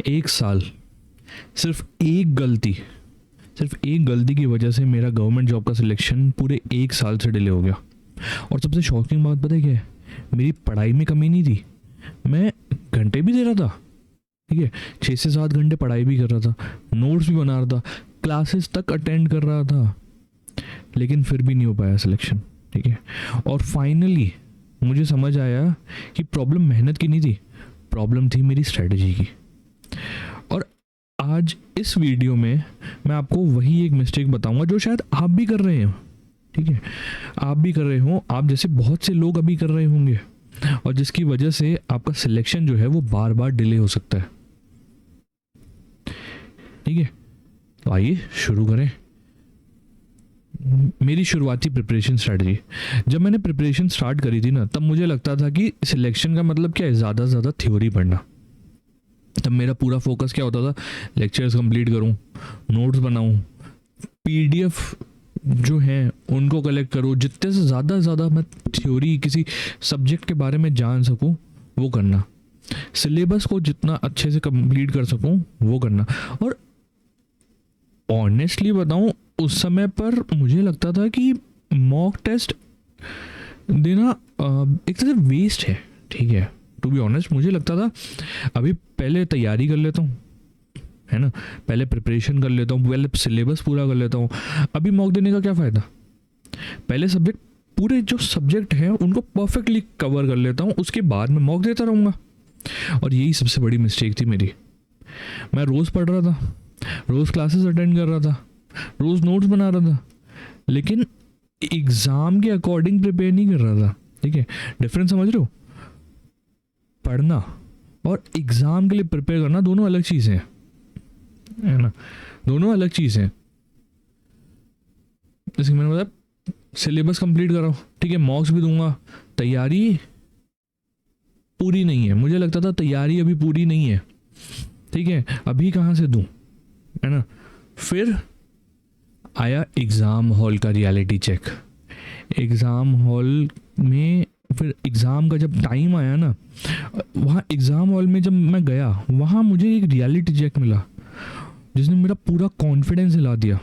1 साल, सिर्फ एक गलती की वजह से मेरा गवर्नमेंट जॉब का सिलेक्शन पूरे 1 साल से डिले हो गया। और सबसे शॉकिंग बात पता है क्या है, मेरी पढ़ाई में कमी नहीं थी, मैं घंटे भी दे रहा था, ठीक है, 6 से 7 घंटे पढ़ाई भी कर रहा था, नोट्स भी बना रहा था, क्लासेस तक अटेंड कर रहा था, लेकिन फिर भी नहीं हो पाया सिलेक्शन, ठीक है। और फाइनली मुझे समझ आया कि प्रॉब्लम मेहनत की नहीं थी, प्रॉब्लम थी मेरी स्ट्रेटजी की। और आज इस वीडियो में मैं आपको वही एक मिस्टेक बताऊंगा जो शायद आप भी कर रहे हो, ठीक है, आप भी कर रहे हो, आप जैसे बहुत से लोग अभी कर रहे होंगे, और जिसकी वजह से आपका सिलेक्शन जो है वो बार बार डिले हो सकता है, ठीक है। तो आइए शुरू करें मेरी शुरुआती प्रिपरेशन स्ट्रेटजी। जब मैंने प्रिपरेशन स्टार्ट करी थी ना, तब मुझे लगता था कि सिलेक्शन का मतलब क्या है, ज़्यादा से ज़्यादा थ्योरी पढ़ना। तब मेरा पूरा फोकस क्या होता था, लेक्चर्स कंप्लीट करूं, नोट्स बनाऊं, पीडीएफ जो हैं उनको कलेक्ट करूं, जितने से ज़्यादा मैं थ्योरी किसी सब्जेक्ट के बारे में जान सकूं वो करना, सिलेबस को जितना अच्छे से कंप्लीट कर सकूं वो करना। और ऑनेस्टली बताऊं, उस समय पर मुझे लगता था कि मॉक टेस्ट देना एक तरह से वेस्ट है, ठीक है। टू बी ऑनेस्ट मुझे लगता था अभी पहले तैयारी कर लेता हूँ, है ना, पहले प्रिपरेशन कर लेता हूँ, पहले सिलेबस पूरा कर लेता हूँ, अभी मॉक देने का क्या फ़ायदा। पहले पूरे जो सब्जेक्ट हैं उनको परफेक्टली कवर कर लेता हूँ, उसके बाद मैं मॉक देता रहूँगा। और यही सबसे बड़ी मिस्टेक थी मेरी। मैं रोज़ पढ़ रहा था, रोज़ क्लासेस अटेंड कर रहा था, रोज़ नोट्स बना रहा था, लेकिन एग्ज़ाम के अकॉर्डिंग प्रिपेयर नहीं कर रहा था, ठीक है। डिफरेंस समझ रहे हो, पढ़ना और एग्ज़ाम के लिए प्रिपेयर करना दोनों अलग चीज़ें हैं, है ना, दोनों अलग चीज़ें हैं। जैसे मैंने बताया सिलेबस कंप्लीट कराओ, ठीक है, मॉक्स भी दूंगा, तैयारी पूरी नहीं है, मुझे लगता था तैयारी अभी पूरी नहीं है, ठीक है, अभी कहाँ से दूं, है ना। फिर आया एग्ज़ाम हॉल का रियलिटी चेक। एग्ज़ाम हॉल में फिर एग्ज़ाम का जब टाइम आया ना, वहाँ एग्ज़ाम हॉल में जब मैं गया, वहाँ मुझे एक रियलिटी चेक मिला जिसने मेरा पूरा कॉन्फिडेंस हिला दिया।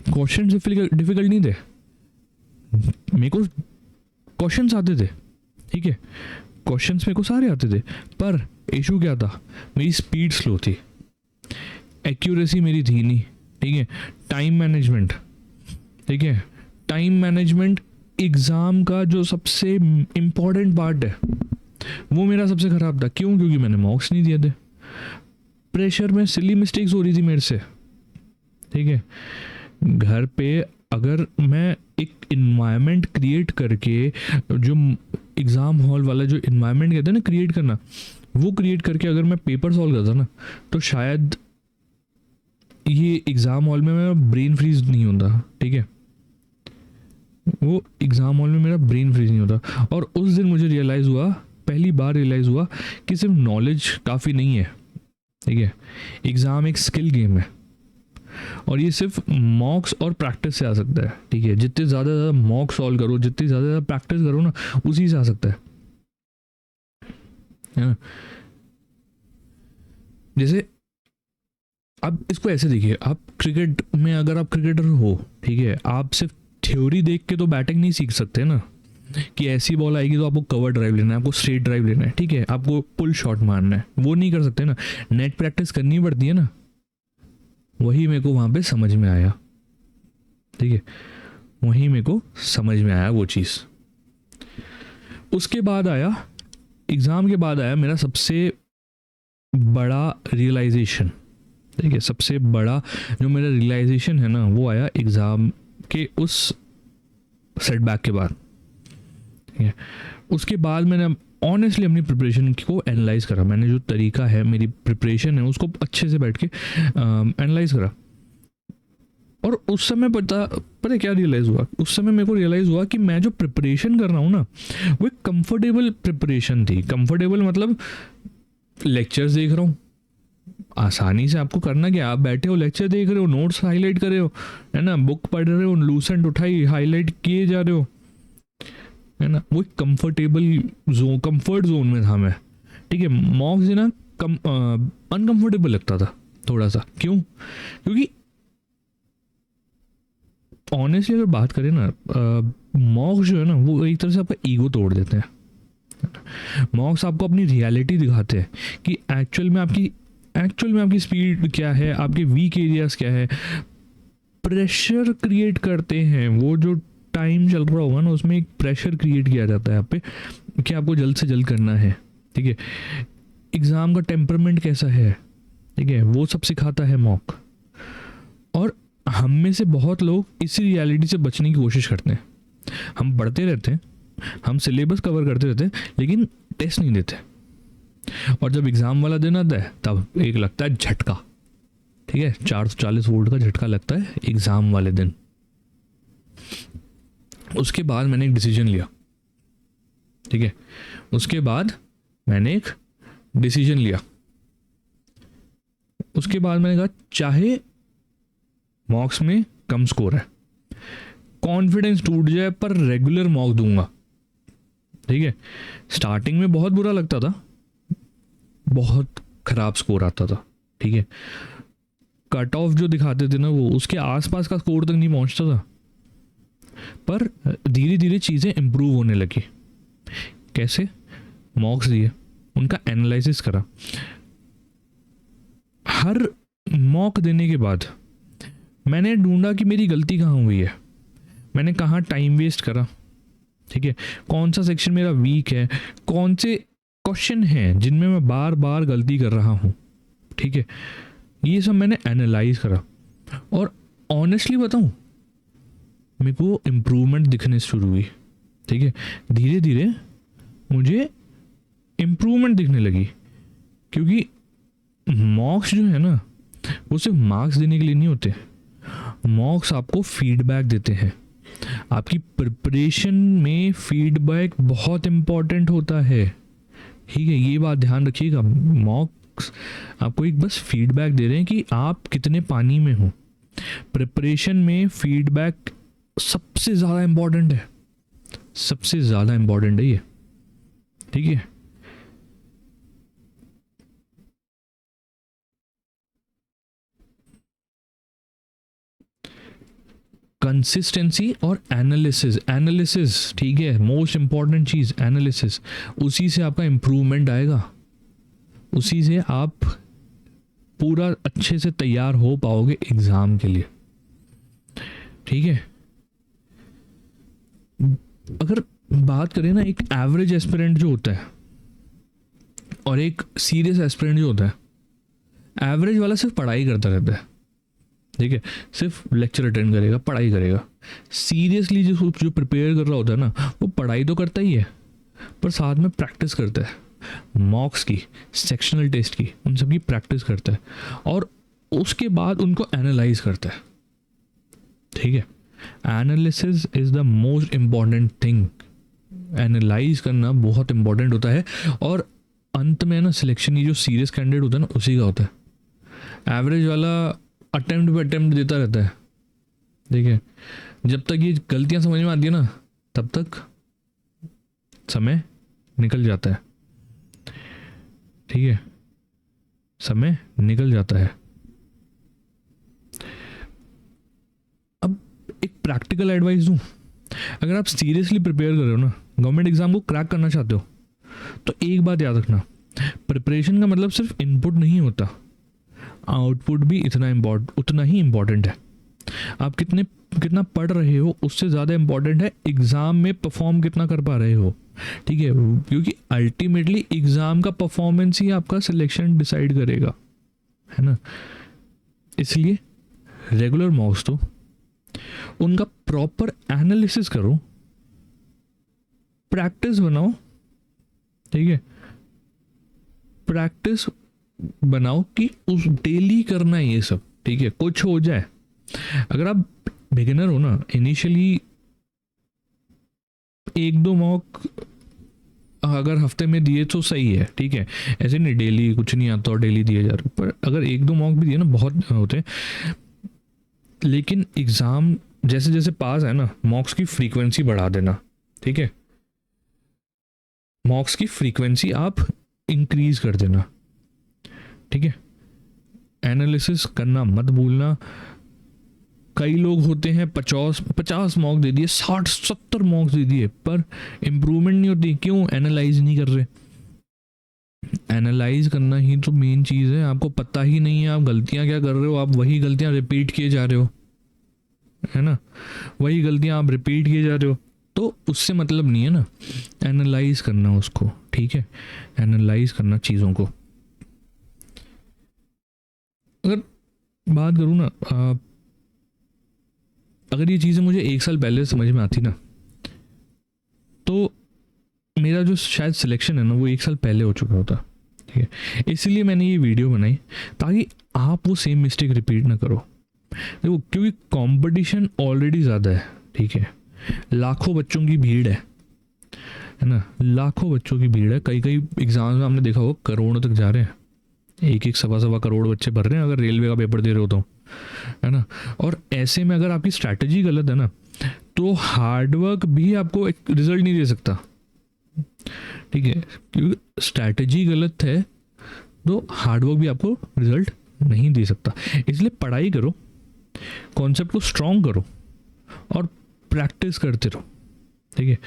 क्वेश्चन डिफ़िकल्ट नहीं थे, मेरे को क्वेश्चंस आते थे, ठीक है, क्वेश्चंस मेरे को सारे आते थे, पर इशू क्या था, मेरी स्पीड स्लो थी, एक्यूरेसी मेरी थी नहीं, ठीक है, टाइम मैनेजमेंट, ठीक है, टाइम मैनेजमेंट एग्ज़ाम का जो सबसे इम्पॉर्टेंट पार्ट है वो मेरा सबसे ख़राब था। क्यों? क्योंकि मैंने मॉक्स नहीं दिए थे, प्रेशर में सिली मिस्टेक्स हो रही थी मेरे से, ठीक है। घर पे अगर मैं एक इन्वायरमेंट क्रिएट करके, जो एग्ज़ाम हॉल वाला जो इन्वायरमेंट कहते हैं ना क्रिएट करना, वो क्रिएट करके अगर मैं पेपर सॉल्व करता ना, तो शायद ये एग्ज़ाम हॉल में मेरा ब्रेन फ्रीज नहीं होता, ठीक है, वो एग्ज़ाम हॉल में मेरा ब्रेन फ्रीज नहीं होता। और उस दिन मुझे रियलाइज़ हुआ, पहली बार रियलाइज़ हुआ कि सिर्फ नॉलेज काफ़ी नहीं है, ठीक है, एग्ज़ाम एक स्किल गेम है, और ये सिर्फ मॉक्स और प्रैक्टिस से आ सकता है, ठीक है। जितने ज़्यादा मॉक सॉल्व करो, जितनी ज़्यादा प्रैक्टिस करो ना, उसी से आ सकता है ना। जैसे अब इसको ऐसे देखिए, आप क्रिकेट में अगर आप क्रिकेटर हो, ठीक है, आप सिर्फ थ्योरी देख के तो बैटिंग नहीं सीख सकते ना, कि ऐसी बॉल आएगी तो आपको कवर ड्राइव लेना है, आपको स्ट्रेट ड्राइव लेना है, ठीक है, आपको पुल शॉट मारना है, वो नहीं कर सकते ना, नेट प्रैक्टिस करनी पड़ती है ना। वही मेरे को वहाँ पे समझ में आया, ठीक है, वही मेरे को समझ में आया वो चीज़। उसके बाद आया, एग्ज़ाम के बाद आया मेरा सबसे बड़ा रियलाइजेशन, ठीक है, सबसे बड़ा जो मेरा रियलाइजेशन है ना, वो आया एग्ज़ाम के उस सेटबैक के बाद, ठीक है। उसके बाद मैंने ऑनेस्टली अपनी प्रिपरेशन को एनालाइज करा, मैंने जो तरीका है मेरी प्रिपरेशन है उसको अच्छे से बैठ के एनालाइज करा। और उस समय पता क्या रियलाइज़ हुआ, उस समय मेरे को रियलाइज़ हुआ कि मैं जो प्रिपरेशन कर रहा हूँ ना, वो एक कंफर्टेबल प्रिपरेशन थी। कंफर्टेबल मतलब लेक्चर्स देख रहा हूँ, आसानी से आपको करना क्या, आप बैठे हो लेक्चर देख रहे हो, नोट्स हाईलाइट कर रहे हो, है ना, बुक पढ़ रहे हो, लूसेंट उठाई हाईलाइट किए जा रहे हो, है ना, वो कंफर्ट जोन में था मैं, ठीक है। मॉक्स देना अनकंफर्टेबल लगता था थोड़ा सा। क्यों? क्योंकि ऑनेस्टली अगर बात करें ना, मॉक जो है ना वो एक तरह से आपका ईगो तोड़ देते हैं। मॉक्स आपको अपनी रियलिटी दिखाते हैं कि एक्चुअल में आपकी स्पीड क्या है, आपके वीक एरियाज क्या है। प्रेशर क्रिएट करते हैं, वो जो टाइम चल रहा होगा ना उसमें एक प्रेशर क्रिएट किया जाता है आप पे कि आपको जल्द से जल्द करना है। ठीक है, एग्ज़ाम का टेम्परमेंट कैसा है, ठीक है, वो सब सिखाता है मॉक। और हम में से बहुत लोग इसी रियलिटी से बचने की कोशिश करते हैं। हम पढ़ते रहते हैं, हम सिलेबस कवर करते रहते हैं, लेकिन टेस्ट नहीं देते। और जब एग्ज़ाम वाला दिन आता है तब एक लगता है झटका। ठीक है, 440 वोल्ट का झटका लगता है एग्ज़ाम वाले दिन। उसके बाद मैंने एक डिसीजन लिया। ठीक है, उसके बाद मैंने एक डिसीजन लिया। उसके बाद मैंने कहा चाहे मॉक्स में कम स्कोर है, कॉन्फिडेंस टूट जाए, पर रेगुलर मॉक दूंगा। ठीक है, स्टार्टिंग में बहुत बुरा लगता था, बहुत खराब स्कोर आता था। ठीक है, कट ऑफ जो दिखाते थे ना वो उसके आसपास का स्कोर तक नहीं पहुंचता था। पर धीरे धीरे चीज़ें इम्प्रूव होने लगी। कैसे? मॉक्स दिए, उनका एनालिसिस करा। हर मॉक देने के बाद मैंने ढूंढा कि मेरी गलती कहाँ हुई है, मैंने कहाँ टाइम वेस्ट करा। ठीक है, कौन सा सेक्शन मेरा वीक है, कौन से क्वेश्चन हैं जिनमें मैं बार बार गलती कर रहा हूँ। ठीक है, ये सब मैंने एनालाइज करा। और ऑनेस्टली बताऊँ, मेरे को इम्प्रूवमेंट दिखने शुरू हुई। ठीक है, धीरे धीरे मुझे इम्प्रूवमेंट दिखने लगी। क्योंकि मॉक्स जो है ना वो सिर्फ मार्क्स देने के लिए नहीं होते। मॉक्स आपको फीडबैक देते हैं। आपकी प्रिपरेशन में फीडबैक बहुत इम्पॉर्टेंट होता है। ठीक है, ये बात ध्यान रखिएगा। मॉक्स आपको एक बस फीडबैक दे रहे हैं कि आप कितने पानी में हो। प्रिपरेशन में फीडबैक सबसे ज़्यादा इम्पॉर्टेंट है, सबसे ज़्यादा इम्पॉर्टेंट है ये। ठीक है, कंसिस्टेंसी और एनालिसिस। ठीक है, मोस्ट इंपॉर्टेंट चीज़ एनालिसिस। उसी से आपका इम्प्रूवमेंट आएगा, उसी से आप पूरा अच्छे से तैयार हो पाओगे एग्ज़ाम के लिए। ठीक है, अगर बात करें ना, एक एवरेज एस्पिरेंट जो होता है और एक सीरियस एस्पिरेंट जो होता है, एवरेज वाला सिर्फ पढ़ाई करता रहता है। ठीक है, सिर्फ लेक्चर अटेंड करेगा, पढ़ाई करेगा। सीरियसली जो प्रिपेयर कर रहा होता है ना वो पढ़ाई तो करता ही है, पर साथ में प्रैक्टिस करता है। मॉक्स की, सेक्शनल टेस्ट की, उन सब की प्रैक्टिस करता है और उसके बाद उनको एनालाइज करता है। ठीक है, analysis is the most important thing. Analyse करना बहुत इंपॉर्टेंट होता है। और अंत में ना सिलेक्शन, ये जो सीरियस कैंडिडेट होता है ना उसी का होता है। एवरेज वाला अटेम्प्ट पे अटेम्प्ट देता रहता है। ठीक है, जब तक ये गलतियां समझ में आती है ना तब तक समय निकल जाता है। ठीक है, समय निकल जाता है। अब एक प्रैक्टिकल एडवाइस दूं, अगर आप सीरियसली प्रिपेयर कर रहे हो ना, गवर्नमेंट एग्जाम को क्रैक करना चाहते हो, तो एक बात याद रखना, प्रिपरेशन का मतलब सिर्फ इनपुट नहीं होता, आउटपुट भी उतना ही इम्पोर्टेंट है। आप कितना पढ़ रहे हो उससे ज़्यादा इम्पोर्टेंट है एग्ज़ाम में परफॉर्म कितना कर पा रहे हो। ठीक है, क्योंकि अल्टीमेटली एग्ज़ाम का परफॉर्मेंस ही आपका सिलेक्शन डिसाइड करेगा, है ना। इसलिए रेगुलर मॉक्स दो, उनका प्रॉपर एनालिसिस करो, प्रैक्टिस बनाओ। ठीक है, प्रैक्टिस बनाओ कि उस डेली करना है ये सब। ठीक है, कुछ हो जाए, अगर आप बिगिनर हो ना, इनिशियली 1-2 मॉक अगर हफ्ते में दिए तो सही है। ठीक है, ऐसे नहीं डेली कुछ नहीं आता और डेली दिए जा रहे, पर अगर 1-2 मॉक भी दिए ना बहुत होते हैं। लेकिन एग्ज़ाम जैसे जैसे पास है ना, मॉक्स की फ्रीक्वेंसी बढ़ा देना। ठीक है, मॉक्स की फ्रीक्वेंसी आप इंक्रीज कर देना। ठीक है, एनालिसिस करना मत भूलना। कई लोग होते हैं 50 मॉक दे दिए, 60-70 मॉक दे दिए, पर इम्प्रूवमेंट नहीं होती। क्यों? एनालाइज नहीं कर रहे। एनालाइज करना ही तो मेन चीज़ है। आपको पता ही नहीं है आप गलतियां क्या कर रहे हो, आप वही गलतियां रिपीट किए जा रहे हो, है ना, वही गलतियां आप रिपीट किए जा रहे हो, तो उससे मतलब नहीं है ना। एनालाइज करना उसको, ठीक है, एनालाइज करना चीज़ों को। अगर बात करूँ ना, अगर ये चीज़ें मुझे 1 साल पहले समझ में आती ना, तो मेरा जो शायद सिलेक्शन है ना वो 1 साल पहले हो चुका होता, ठीक है। इसलिए मैंने ये वीडियो बनाई ताकि आप वो सेम मिस्टेक रिपीट ना करो। देखो, क्योंकि कंपटीशन ऑलरेडी ज़्यादा है, ठीक है, लाखों बच्चों की भीड़ है ना, लाखों बच्चों की भीड़ है। कई एग्जाम्स में हमने देखा हो करोड़ों तक जा रहे हैं, 1-1 सवा करोड़ बच्चे भर रहे हैं अगर रेलवे का पेपर दे रहे हो तो, है ना। और ऐसे में अगर आपकी स्ट्रैटेजी गलत है ना, तो हार्डवर्क भी आपको एक रिजल्ट नहीं दे सकता, ठीक है। क्योंकि स्ट्रैटेजी गलत है तो हार्डवर्क भी आपको रिजल्ट नहीं दे सकता। इसलिए पढ़ाई करो, कॉन्सेप्ट को स्ट्रॉन्ग करो और प्रैक्टिस करते रहो, ठीक है।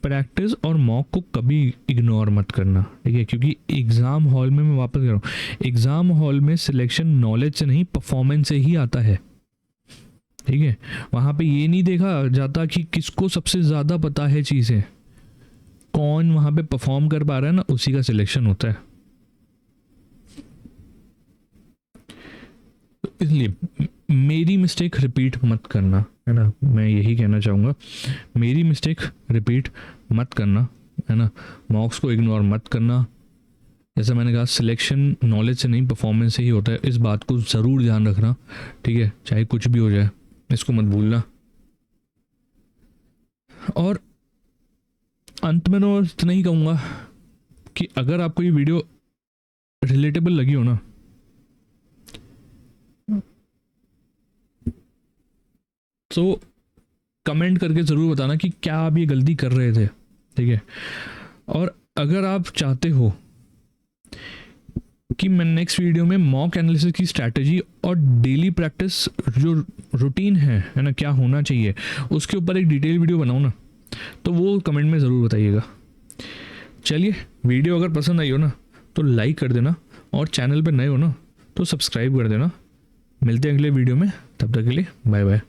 प्रैक्टिस और मॉक को कभी इग्नोर मत करना, ठीक है, क्योंकि एग्ज़ाम हॉल में, मैं वापस कह रहा हूँ, एग्ज़ाम हॉल में सिलेक्शन नॉलेज से नहीं परफॉर्मेंस से ही आता है, ठीक है। वहाँ पे ये नहीं देखा जाता कि किसको सबसे ज़्यादा पता है चीज़ें, कौन वहाँ पे परफॉर्म कर पा रहा है ना, उसी का सिलेक्शन होता है। इसलिए मेरी मिस्टेक रिपीट मत करना, है ना, मैं यही कहना चाहूँगा, मेरी मिस्टेक रिपीट मत करना, है ना। मॉक्स को इग्नोर मत करना। जैसा मैंने कहा, सिलेक्शन नॉलेज से नहीं परफॉर्मेंस से ही होता है, इस बात को ज़रूर ध्यान रखना, ठीक है, चाहे कुछ भी हो जाए, इसको मत भूलना। और अंत में तो इतना ही कहूँगा कि अगर आपको ये वीडियो रिलेटेबल लगी हो ना, तो कमेंट करके ज़रूर बताना कि क्या आप ये गलती कर रहे थे, ठीक है। और अगर आप चाहते हो कि मैं नेक्स्ट वीडियो में मॉक एनालिसिस की स्ट्रैटेजी और डेली प्रैक्टिस जो रूटीन है ना, क्या होना चाहिए, उसके ऊपर एक डिटेल वीडियो बनाऊँ ना, तो वो कमेंट में ज़रूर बताइएगा। चलिए, वीडियो अगर पसंद आई हो ना तो लाइक कर देना, और चैनल पे नए हो ना तो सब्सक्राइब कर देना। मिलते हैं अगले वीडियो में, तब तक के लिए बाय बाय।